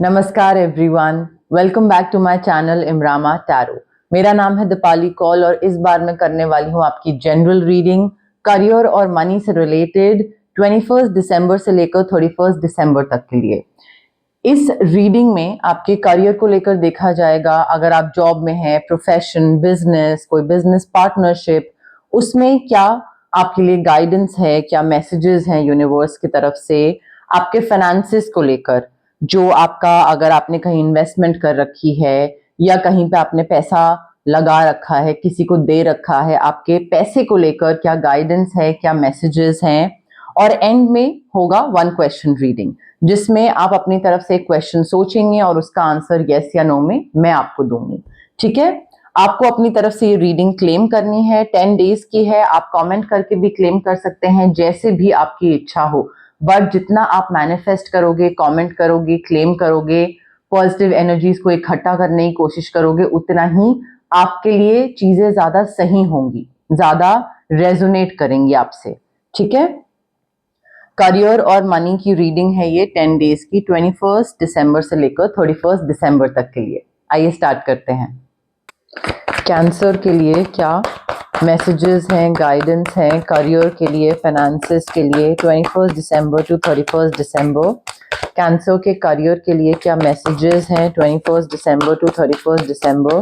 नमस्कार everyone, welcome back to my channel इमरामा tarot. मेरा नाम है दीपाली कौल और इस बार मैं करने वाली हूँ आपकी जनरल रीडिंग करियर और मनी से रिलेटेड 21 दिसंबर से लेकर 31 दिसंबर तक के लिए। इस रीडिंग में आपके करियर को लेकर देखा जाएगा, अगर आप जॉब में हैं, प्रोफेशन, बिजनेस, कोई बिजनेस पार्टनरशिप, उसमें क्या आपके लिए गाइडेंस है, क्या मैसेजेस हैं यूनिवर्स की तरफ से। आपके फाइनेंसेस को लेकर, जो आपका, अगर आपने कहीं इन्वेस्टमेंट कर रखी है या कहीं पे आपने पैसा लगा रखा है, किसी को दे रखा है, आपके पैसे को लेकर क्या गाइडेंस है, क्या मैसेजेस हैं। और एंड में होगा 1 क्वेश्चन रीडिंग, जिसमें आप अपनी तरफ से एक क्वेश्चन सोचेंगे और उसका आंसर यस या नो में मैं आपको दूंगी। ठीक है, आपको अपनी तरफ से ये रीडिंग क्लेम करनी है, 10 डेज की है। आप कमेंट करके भी क्लेम कर सकते हैं, जैसे भी आपकी इच्छा हो। बट जितना आप मैनिफेस्ट करोगे, कमेंट करोगे, क्लेम करोगे, पॉजिटिव एनर्जीज को इकट्ठा करने की कोशिश करोगे, उतना ही आपके लिए चीजें ज्यादा सही होंगी, ज्यादा रेजोनेट करेंगी आपसे। ठीक है, करियर और मनी की रीडिंग है ये 10 डेज की, 21 दिसंबर से लेकर 31 दिसंबर तक के लिए। आइए स्टार्ट करते हैं। कैंसर के लिए क्या मैसेजेस हैं, गाइडेंस हैं करियर के लिए, फाइनेंसेस के लिए 21 दिसंबर टू 31 दिसंबर। कैंसर के करियर के लिए क्या मैसेजेस हैं 21 दिसंबर टू 31 दिसंबर।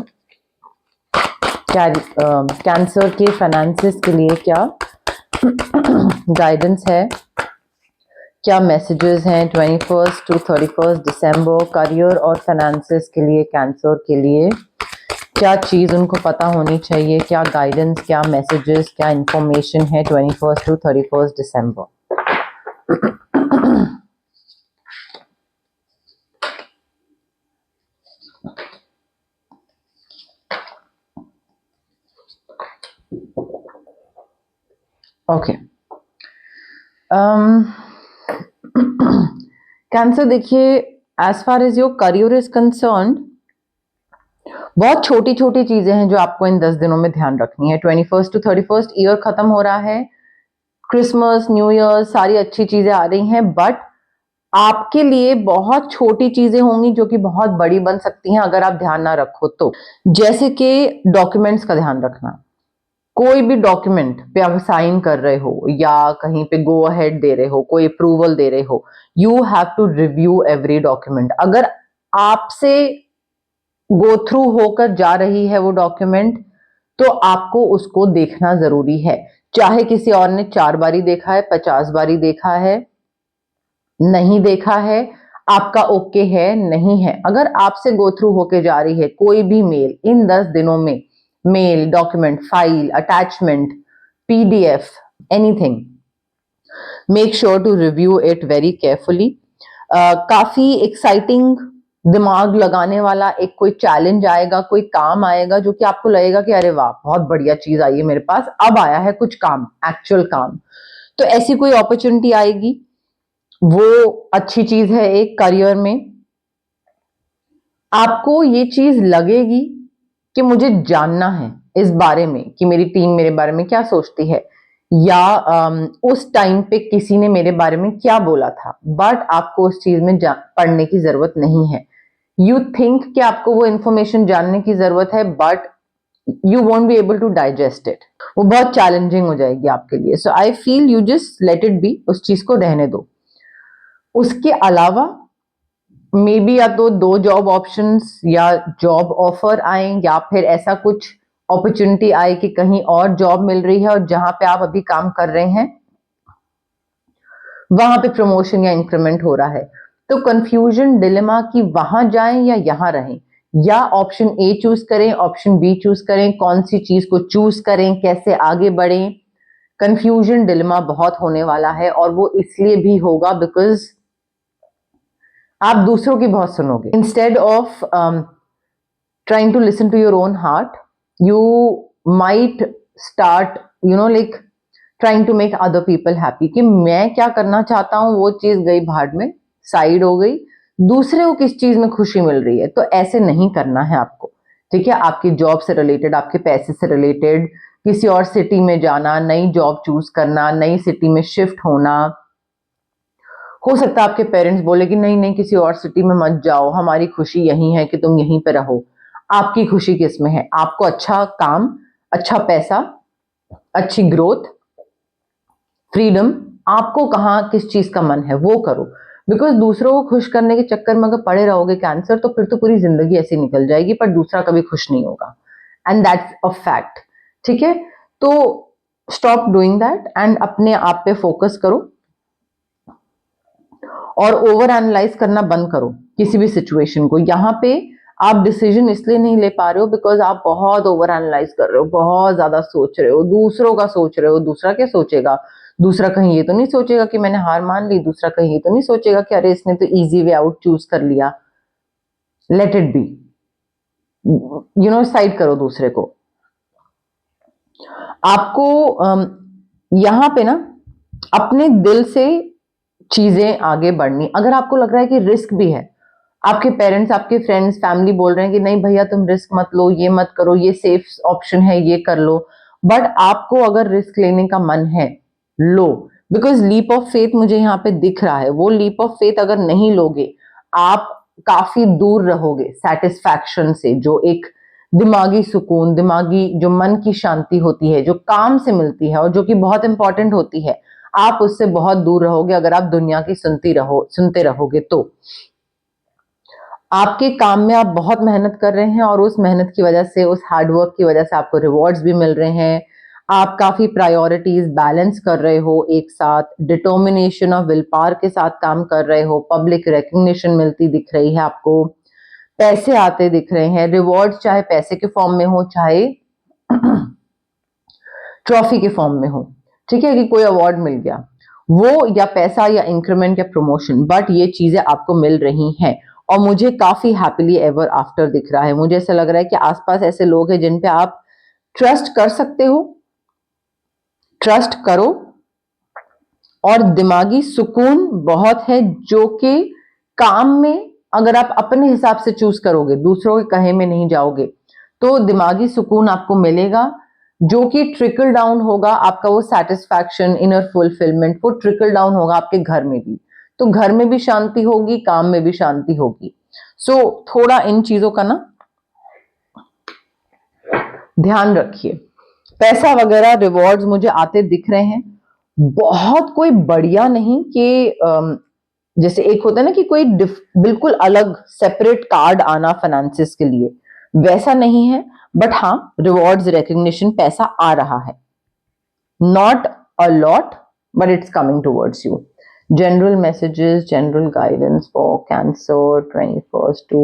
कैंसर के फाइनेंसेस के लिए क्या गाइडेंस है, क्या मैसेजेस हैं 21 टू 31 दिसंबर। करियर और फाइनेंसेस के लिए कैंसर के लिए क्या चीज़ उनको पता होनी चाहिए, क्या गाइडेंस, क्या मैसेजेस, क्या इंफॉर्मेशन है 21 टू 31 दिसंबर। ओके, कैंसर, देखिए, as far as your career is concerned, बहुत छोटी छोटी चीजें हैं जो आपको इन 10 दिनों में ध्यान रखनी है। 21 टू 31 ईयर खत्म हो रहा है, क्रिसमस, न्यू ईयर, सारी अच्छी चीजें आ रही हैं, बट आपके लिए बहुत छोटी चीजें होंगी जो कि बहुत बड़ी बन सकती हैं अगर आप ध्यान ना रखो तो। जैसे कि डॉक्यूमेंट्स का ध्यान रखना, कोई भी डॉक्यूमेंट पे आप साइन कर रहे हो या कहीं पे गो अहेड दे रहे हो, कोई अप्रूवल दे रहे हो, you have to review every document. अगर आपसे गो थ्रू होकर जा रही है वो डॉक्यूमेंट, तो आपको उसको देखना जरूरी है। चाहे किसी और ने 4 बारी देखा है, 50 बारी देखा है, नहीं देखा है, आपका ओके है, नहीं है, अगर आपसे गो थ्रू होके जा रही है कोई भी मेल इन 10 दिनों में, mail, document, file, attachment, PDF, anything, make sure to review it very carefully. काफी एक्साइटिंग, दिमाग लगाने वाला एक कोई चैलेंज आएगा, कोई काम आएगा जो कि आपको लगेगा कि अरे वाह, बहुत बढ़िया चीज आई है मेरे पास, अब आया है कुछ काम, एक्चुअल काम। तो ऐसी कोई अपॉर्चुनिटी आएगी, वो अच्छी चीज है। एक करियर में आपको ये चीज लगेगी कि मुझे जानना है इस बारे में कि मेरी टीम मेरे बारे में क्या सोचती है, या उस टाइम पे किसी ने मेरे बारे में क्या बोला था, बट आपको उस चीज में पढ़ने की जरूरत नहीं है। यू थिंक कि आपको वो इंफॉर्मेशन जानने की जरूरत है, but you won't be able to digest it, वो बहुत चैलेंजिंग हो जाएगी आपके लिए। So I feel you just let it be, उस चीज को रहने दो। उसके अलावा मे बी या तो 2 जॉब ऑप्शंस या जॉब ऑफर आए, या फिर ऐसा कुछ अपॉर्चुनिटी आए कि कहीं और जॉब मिल रही है और जहां पे आप अभी काम कर रहे हैं वहां पे प्रमोशन या इंक्रीमेंट हो रहा है। तो कंफ्यूजन, डिलेमा कि वहां जाएं या यहां रहें, या ऑप्शन ए चूज करें, ऑप्शन बी चूज करें, कौन सी चीज को चूज करें, कैसे आगे बढ़ें। कंफ्यूजन, डिलेमा बहुत होने वाला है, और वो इसलिए भी होगा बिकॉज आप दूसरों की बहुत सुनोगे instead of trying to listen to your own heart. You might start like trying to make other people happy, कि मैं क्या करना चाहता हूं वो चीज गई भाड़ में, साइड हो गई, दूसरे को किस चीज में खुशी मिल रही है। तो ऐसे नहीं करना है आपको। ठीक है, आपकी जॉब से रिलेटेड, आपके पैसे से रिलेटेड, किसी और सिटी में जाना, नई जॉब चूज करना, नई सिटी में शिफ्ट होना, हो सकता है आपके पेरेंट्स बोले कि नहीं नहीं किसी और सिटी में मत जाओ, हमारी खुशी यही है कि तुम यहीं पे रहो। आपकी खुशी किस में है? आपको अच्छा काम, अच्छा पैसा, अच्छी ग्रोथ, फ्रीडम, आपको कहाँ किस चीज का मन है वो करो। बिकॉज दूसरों को खुश करने के चक्कर में अगर पड़े रहोगे कैंसर, तो फिर तो पूरी जिंदगी ऐसी निकल जाएगी, पर दूसरा कभी खुश नहीं होगा, एंड दैट्स अ फैक्ट। ठीक है, तो स्टॉप डूइंग दैट एंड अपने आप पे फोकस करो और ओवर एनालाइज करना बंद करो किसी भी सिचुएशन को। यहाँ पे आप डिसीजन इसलिए नहीं ले पा रहे हो बिकॉज आप बहुत ओवर एनालाइज कर रहे हो, बहुत ज्यादा सोच रहे हो, दूसरों का सोच रहे हो। दूसरा क्या सोचेगा? दूसरा कहीं ये तो नहीं सोचेगा कि मैंने हार मान ली, दूसरा कहीं ये तो नहीं सोचेगा कि अरे इसने तो इजी वे आउट चूज कर लिया। लेट इट बी, साइड करो दूसरे को। आपको यहां पे ना अपने दिल से चीजें आगे बढ़नी। अगर आपको लग रहा है कि रिस्क भी है, आपके पेरेंट्स, आपके फ्रेंड्स, फैमिली बोल रहे हैं कि नहीं भैया तुम रिस्क मत लो, ये मत करो, ये सेफ ऑप्शन है, ये कर लो, बट आपको अगर रिस्क लेने का मन है, लो। बिकॉज लीप ऑफ फेथ मुझे यहाँ पे दिख रहा है, वो लीप ऑफ फेथ अगर नहीं लोगे, आप काफी दूर रहोगे सेटिस्फैक्शन से, जो एक दिमागी सुकून, दिमागी जो मन की शांति होती है, जो काम से मिलती है और जो कि बहुत इंपॉर्टेंट होती है, आप उससे बहुत दूर रहोगे अगर आप दुनिया की सुनते रहोगे। तो आपके काम में आप बहुत मेहनत कर रहे हैं और उस मेहनत की वजह से, उस हार्डवर्क की वजह से आपको रिवॉर्ड्स भी मिल रहे हैं। आप काफी प्रायोरिटीज बैलेंस कर रहे हो एक साथ, डिटर्मिनेशन और विल पावर के साथ काम कर रहे हो, पब्लिक रिकग्निशन मिलती दिख रही है आपको, पैसे आते दिख रहे हैं, रिवॉर्ड्स चाहे पैसे के फॉर्म में हो, चाहे ट्रॉफी के फॉर्म में हो। ठीक है, कि कोई अवार्ड मिल गया, वो या पैसा या इंक्रीमेंट या प्रमोशन, बट ये चीजें आपको मिल रही हैं। और मुझे काफी हैप्पीली एवर आफ्टर दिख रहा है। मुझे ऐसा लग रहा है कि आसपास ऐसे लोग हैं जिन पे आप ट्रस्ट कर सकते हो, ट्रस्ट करो। और दिमागी सुकून बहुत है, जो कि काम में अगर आप अपने हिसाब से चूज करोगे, दूसरों के कहे में नहीं जाओगे, तो दिमागी सुकून आपको मिलेगा, जो कि ट्रिकल डाउन होगा। आपका वो सेटिस्फैक्शन, इनर फुलफिलमेंट, वो ट्रिकल डाउन होगा आपके घर में भी। तो घर में भी शांति होगी, काम में भी शांति होगी। सो थोड़ा इन चीजों का ना ध्यान रखिए। पैसा वगैरह रिवॉर्ड्स मुझे आते दिख रहे हैं, बहुत कोई बढ़िया नहीं कि जैसे एक होता है ना कि कोई बिल्कुल अलग सेपरेट कार्ड आना फाइनेंसिस के लिए, वैसा नहीं है। बट हाँ, रिवॉर्ड्स, रिकग्निशन, पैसा आ रहा है, not a lot, but it's coming towards you. General messages, general guidance for cancer 21st to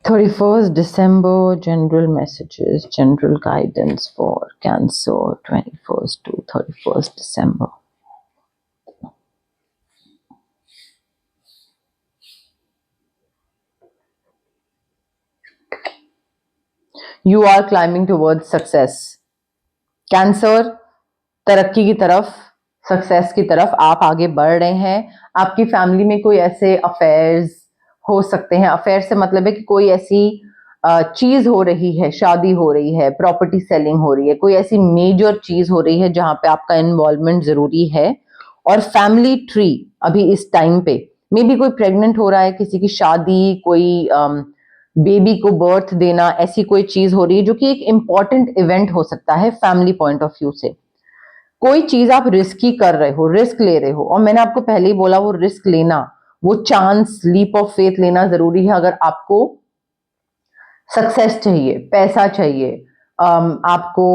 31st December, general messages, general guidance for Cancer 21st to 31st December. You are climbing towards success. Cancer, तरक्की की तरफ, success की तरफ आप आगे बढ़ रहे हैं। आपकी फैमिली में कोई ऐसे अफेयर्स हो सकते हैं, अफेयर से मतलब है कि कोई ऐसी चीज हो रही है, शादी हो रही है, प्रॉपर्टी सेलिंग हो रही है, कोई ऐसी मेजर चीज हो रही है जहां पे आपका इन्वॉल्वमेंट जरूरी है। और फैमिली ट्री अभी इस टाइम पे, मे बी कोई प्रेग्नेंट हो रहा है, किसी की शादी, कोई बेबी को बर्थ देना, ऐसी कोई चीज हो रही है जो कि एक इंपॉर्टेंट इवेंट हो सकता है फैमिली पॉइंट ऑफ व्यू से। कोई चीज आप रिस्की कर रहे हो, रिस्क ले रहे हो, और मैंने आपको पहले ही बोला वो रिस्क लेना, वो चांस, लीप ऑफ फेथ लेना जरूरी है अगर आपको सक्सेस चाहिए, पैसा चाहिए, आपको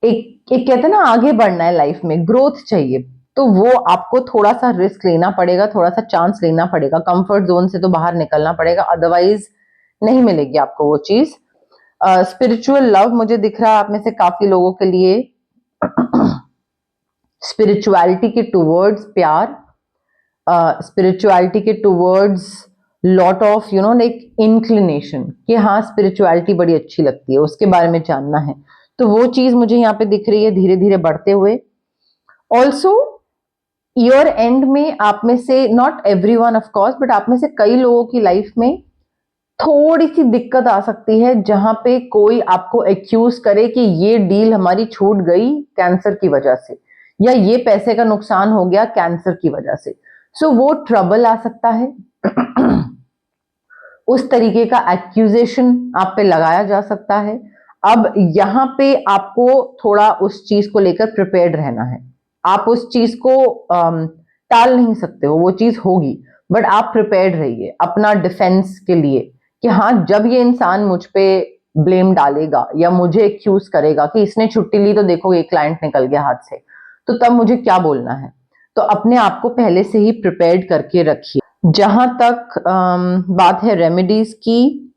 एक कहते हैं ना आगे बढ़ना है लाइफ में, ग्रोथ चाहिए, तो वो आपको थोड़ा सा रिस्क लेना पड़ेगा, थोड़ा सा चांस लेना पड़ेगा, कंफर्ट जोन से तो बाहर निकलना पड़ेगा, अदरवाइज नहीं मिलेगी आपको वो चीज। स्पिरिचुअल लव मुझे दिख रहा है आप में से काफी लोगों के लिए, स्पिरिचुअलिटी के टूवर्ड्स प्यार, स्पिरिचुअलिटी के towards lot of like inclination, कि हाँ स्पिरिचुअलिटी बड़ी अच्छी लगती है, उसके बारे में जानना है, तो वो चीज मुझे यहाँ पे दिख रही है धीरे धीरे बढ़ते हुए। ऑल्सो ईयर एंड में आप में से, not everyone of course, but आप में से कई लोगों की लाइफ में थोड़ी सी दिक्कत आ सकती है, जहां पे कोई आपको एक्यूज करे कि ये डील हमारी छूट गई कैंसर की वजह से, या ये पैसे का नुकसान हो गया कैंसर की वजह से। सो वो ट्रबल आ सकता है। उस तरीके का एक्यूजेशन आप पे लगाया जा सकता है। अब यहां पे आपको थोड़ा उस चीज को लेकर प्रिपेयर्ड रहना है। आप उस चीज को टाल नहीं सकते हो, वो चीज होगी, बट आप प्रिपेयर्ड रहिए अपना डिफेंस के लिए कि हाँ, जब ये इंसान मुझ पे ब्लेम डालेगा या मुझे एक्यूज करेगा कि इसने छुट्टी ली तो देखो ये क्लाइंट निकल गया हाथ से, तो तब मुझे क्या बोलना है। तो अपने आप को पहले से ही प्रिपेयर्ड करके रखिए। जहां तक बात है रेमेडीज की,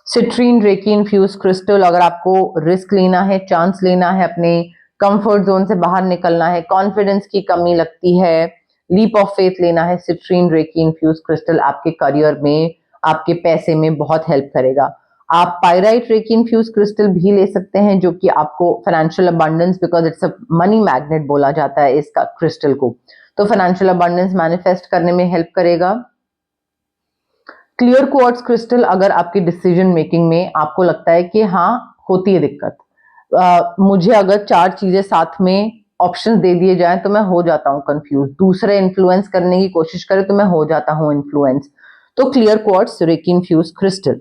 सिट्रीन रेकी इन्फ्यूज क्रिस्टल, अगर आपको रिस्क लेना है, चांस लेना है, अपने कंफर्ट जोन से बाहर निकलना है, कॉन्फिडेंस की कमी लगती है, लीप ऑफ फेथ लेना है, सिट्रीन रेकी इन्फ्यूज क्रिस्टल आपके करियर में, आपके पैसे में बहुत हेल्प करेगा। आप पायराइट रेकी इन्फ्यूज क्रिस्टल भी ले सकते हैं, जो कि आपको financial abundance, because it's a money magnet बोला जाता है इसका क्रिस्टल को, तो फाइनेंशियल अबंडेंस मैनिफेस्ट करने में हेल्प करेगा। क्लियर क्वार्ट्ज क्रिस्टल, अगर आपकी डिसीजन मेकिंग में आपको लगता है कि हाँ होती है दिक्कत, मुझे अगर 4 चीजें साथ में ऑप्शन दे दिए जाएं तो मैं हो जाता हूं कंफ्यूज, दूसरे इन्फ्लुएंस करने की कोशिश करे तो मैं हो जाता हूं इन्फ्लुएंस, तो clear quartz reiki infuse crystal.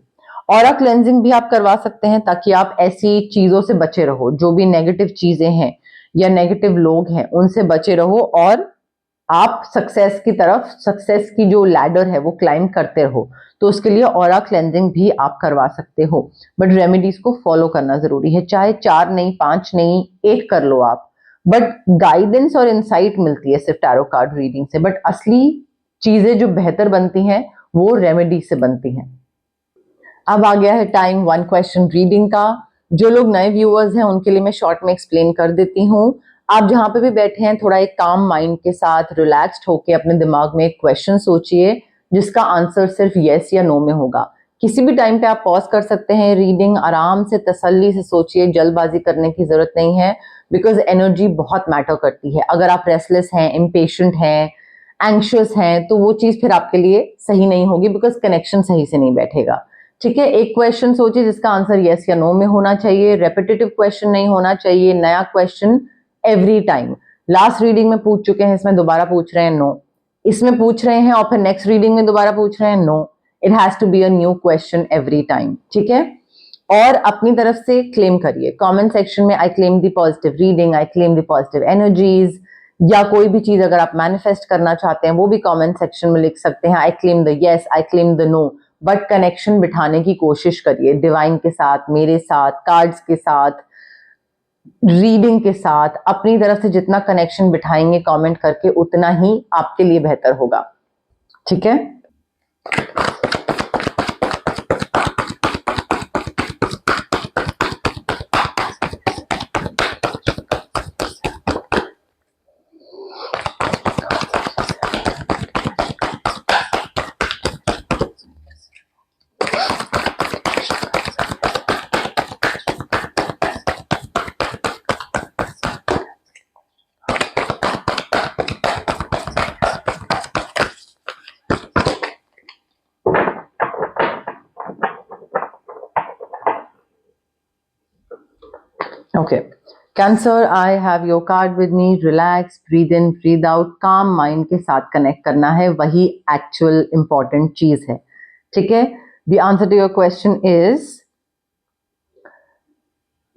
Aura cleansing भी आप करवा सकते हैं ताकि आप ऐसी चीजों से बचे रहो, जो भी नेगेटिव चीजें हैं या नेगेटिव लोग हैं उनसे बचे रहो, और आप सक्सेस की तरफ, सक्सेस की जो लैडर है वो क्लाइंब करते रहो। तो उसके लिए ऑरा क्लेंजिंग भी आप करवा सकते हो, बट रेमेडीज को फॉलो करना जरूरी है। चाहे 4 नहीं, 5 नहीं, 1 कर लो आप, बट गाइडेंस और इंसाइट मिलती है सिर्फ टैरो कार्ड रीडिंग से, बट असली चीजें जो बेहतर बनती हैं वो रेमेडी से बनती हैं। अब आ गया है टाइम 1 क्वेश्चन रीडिंग का। जो लोग नए व्यूअर्स हैं उनके लिए मैं शॉर्ट में एक्सप्लेन कर देती हूँ। आप जहां पे भी बैठे हैं थोड़ा एक काम माइंड के साथ रिलैक्स्ड होके अपने दिमाग में एक क्वेश्चन सोचिए जिसका आंसर सिर्फ यस या नो में होगा। किसी भी टाइम पे आप पॉज कर सकते हैं, रीडिंग आराम से तसल्ली से सोचिए, जल्दबाजी करने की जरूरत नहीं है, बिकॉज एनर्जी बहुत मैटर करती है। अगर आप रेस्टलेस हैं, इम्पेशेंट हैं, एंग्शियस हैं, तो वो चीज फिर आपके लिए सही नहीं होगी, बिकॉज कनेक्शन सही से नहीं बैठेगा। ठीक है, एक क्वेश्चन सोचिए जिसका आंसर यस या नो में होना चाहिए, रेपिटेटिव क्वेश्चन नहीं होना चाहिए, नया question every time. Last reading में पूछ चुके हैं, इसमें दोबारा पूछ रहे हैं, नो। इसमें पूछ रहे हैं और फिर नेक्स्ट रीडिंग में दोबारा पूछ रहे हैं, no. It has to be a new question every time. ठीक है, और अपनी तरफ से क्लेम करिए कमेंट सेक्शन में, आई claim the positive reading, I claim the positive energies, या कोई भी चीज अगर आप मैनिफेस्ट करना चाहते हैं वो भी कमेंट सेक्शन में लिख सकते हैं। I claim the yes, I claim the no, but connection बिठाने की कोशिश करिए डिवाइन के साथ, मेरे साथ, कार्ड्स के साथ, रीडिंग के साथ। अपनी तरफ से जितना कनेक्शन बिठाएंगे कमेंट करके उतना ही आपके लिए बेहतर होगा। ठीक है, okay cancer, I have your card with me. Relax, breathe in, breathe out, काम माइंड के साथ कनेक्ट करना है, वही एक्चुअल इंपॉर्टेंट चीज है। ठीक है, the answer to your question is,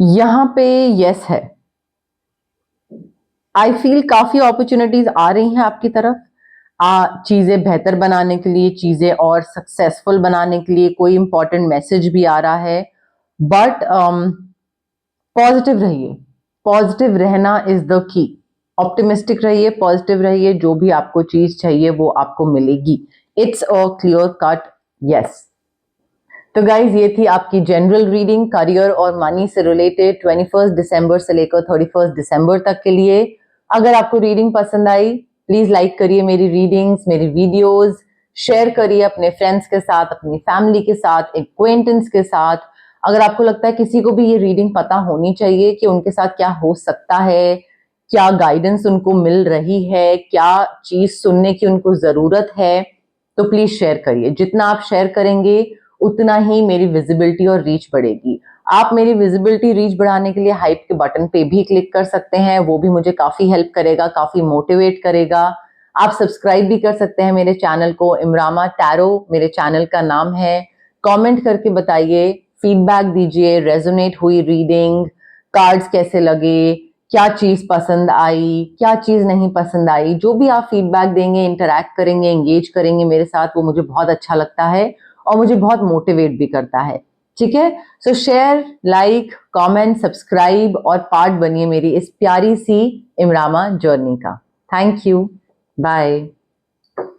यहां पे यस है। आई फील काफी अपॉर्चुनिटीज आ रही हैं आपकी तरफ, चीजें बेहतर बनाने के लिए, चीजें और सक्सेसफुल बनाने के लिए कोई इंपॉर्टेंट मैसेज भी आ रहा है, बट पॉजिटिव रहिए। पॉजिटिव रहना इज द की। ऑप्टिमिस्टिक रहिए, पॉजिटिव रहिए, जो भी आपको चीज चाहिए वो आपको मिलेगी। It's a clear cut yes. तो गाइज ये थी आपकी जनरल रीडिंग करियर और मनी से रिलेटेड 21 दिसंबर से लेकर 31 दिसंबर तक के लिए। अगर आपको रीडिंग पसंद आई प्लीज लाइक करिए मेरी रीडिंग्स, मेरी वीडियोस, शेयर करिए अपने फ्रेंड्स के साथ, अपनी फैमिली के साथ, एक्वेंटेंस के साथ। अगर आपको लगता है किसी को भी ये रीडिंग पता होनी चाहिए कि उनके साथ क्या हो सकता है, क्या गाइडेंस उनको मिल रही है, क्या चीज सुनने की उनको जरूरत है, तो प्लीज शेयर करिए। जितना आप शेयर करेंगे उतना ही मेरी विजिबिलिटी और रीच बढ़ेगी। आप मेरी विजिबिलिटी रीच बढ़ाने के लिए हाइप के बटन पे भी क्लिक कर सकते हैं, वो भी मुझे काफी हेल्प करेगा, काफी मोटिवेट करेगा। आप सब्सक्राइब भी कर सकते हैं मेरे चैनल को, इमरामा टैरो मेरे चैनल का नाम है। कमेंट करके बताइए, फीडबैक दीजिए, रेजोनेट हुई रीडिंग, कार्ड्स कैसे लगे, क्या चीज पसंद आई, क्या चीज नहीं पसंद आई, जो भी आप फीडबैक देंगे, इंटरैक्ट करेंगे, एंगेज करेंगे मेरे साथ, वो मुझे बहुत अच्छा लगता है और मुझे बहुत मोटिवेट भी करता है। ठीक है, so share, like, comment, subscribe और पार्ट बनिए मेरी इस प्यारी सी इमरामा जर्नी का। Thank you, bye.